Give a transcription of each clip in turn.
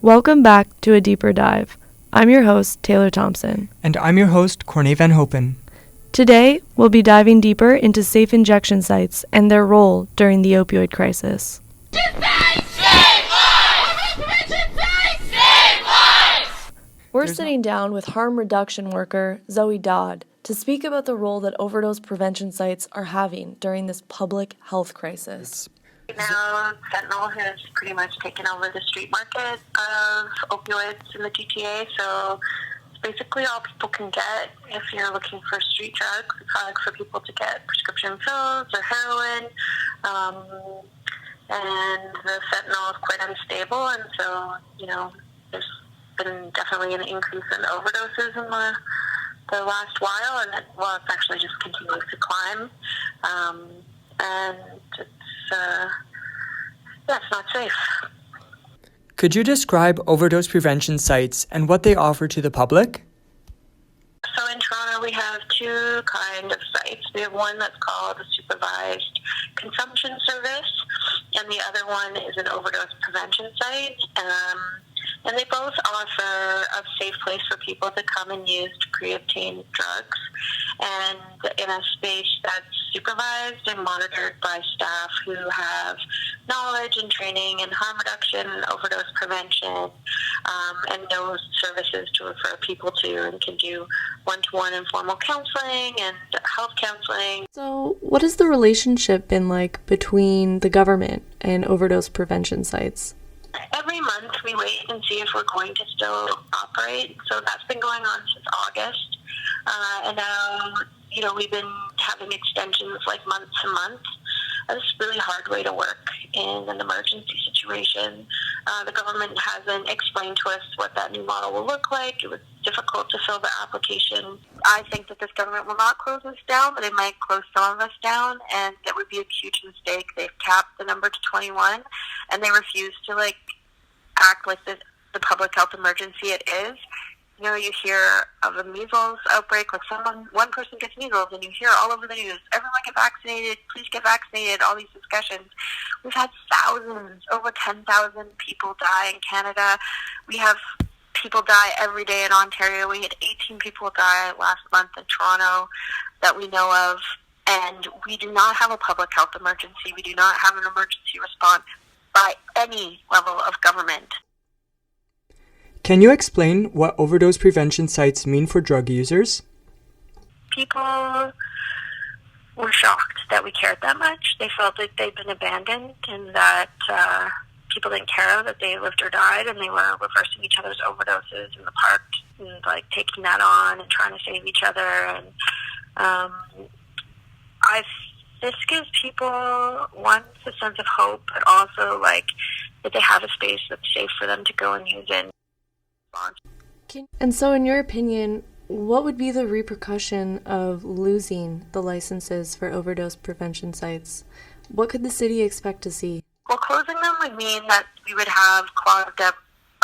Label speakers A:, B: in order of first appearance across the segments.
A: Welcome back to A Deeper Dive. I'm your host, Taylor Thompson.
B: And I'm your host, Corney Van Hopen.
A: Today, we'll be diving deeper into safe injection sites and their role during the opioid crisis. We're sitting down with harm reduction worker Zoe Dodd to speak about the role that overdose prevention sites are having during this public health crisis.
C: Now, fentanyl has pretty much taken over the street market of opioids in the GTA, so it's basically all people can get if you're looking for street drugs, for people to get prescription pills or heroin, and the fentanyl is quite unstable, and so, there's been definitely an increase in overdoses in the last while, and it's actually just continues to climb, and it's not safe.
B: Could you describe overdose prevention sites and what they offer to the public?
C: So in Toronto, we have two kinds of sites. We have one that's called a supervised consumption service, and the other one is an overdose prevention site. And they both offer a safe place for people to come and use to pre-obtain drugs, and in a space that's supervised and monitored by staff who have knowledge and training in harm reduction and overdose prevention, and know services to refer people to, and can do one-to-one informal counseling and health counseling.
A: So what has the relationship been like between the government and overdose prevention sites?
C: Every month we wait and see if we're going to still operate. So that's been going on since August. And now, we've been having extensions like month to month. It's a really hard way to work in an emergency situation. The government hasn't explained to us what that new model will look like. It was difficult to fill the application. I think that this government will not close us down, but it might close some of us down, and that would be a huge mistake. They've capped the number to 21, and they refuse to act like the public health emergency it is. You hear of a measles outbreak, one person gets measles, and you hear all over the news, everyone get vaccinated, please get vaccinated, all these discussions. We've had thousands, over 10,000 people die in Canada. We have people die every day in Ontario. We had 18 people die last month in Toronto that we know of, and we do not have a public health emergency. We do not have an emergency response by any level of government.
B: Can you explain what overdose prevention sites mean for drug users?
C: People were shocked that we cared that much. They felt like they'd been abandoned, and that people didn't care that they lived or died, and they were reversing each other's overdoses in the park and taking that on and trying to save each other. And this gives people, one, a sense of hope, but also that they have a space that's safe for them to go and use in.
A: And so in your opinion, what would be the repercussion of losing the licenses for overdose prevention sites? What could the city expect to see?
C: Well, closing them would mean that we would have clogged up,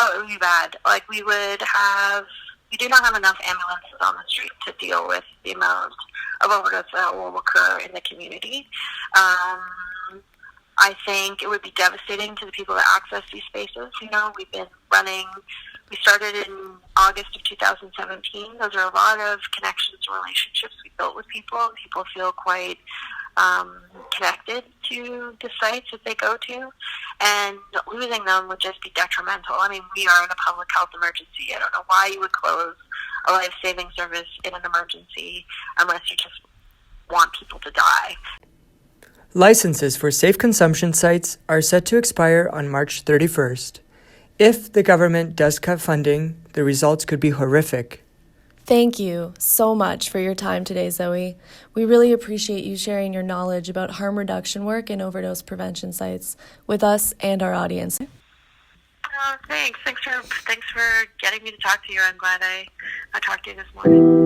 C: it would be bad. We do not have enough ambulances on the street to deal with the amount of overdose that will occur in the community. I think it would be devastating to the people that access these spaces. We've been we started in August of 2017. Those are a lot of connections and relationships we built with people. People feel quite connected to the sites that they go to, and losing them would just be detrimental. We are in a public health emergency. I don't know why you would close a life-saving service in an emergency unless you just want people to die.
B: Licenses for safe consumption sites are set to expire on March 31st. If the government does cut funding, the results could be horrific.
A: Thank you so much for your time today, Zoe. We really appreciate you sharing your knowledge about harm reduction work and overdose prevention sites with us and our audience.
C: Thanks. Thanks for getting me to talk to you. I'm glad I talked to you this morning.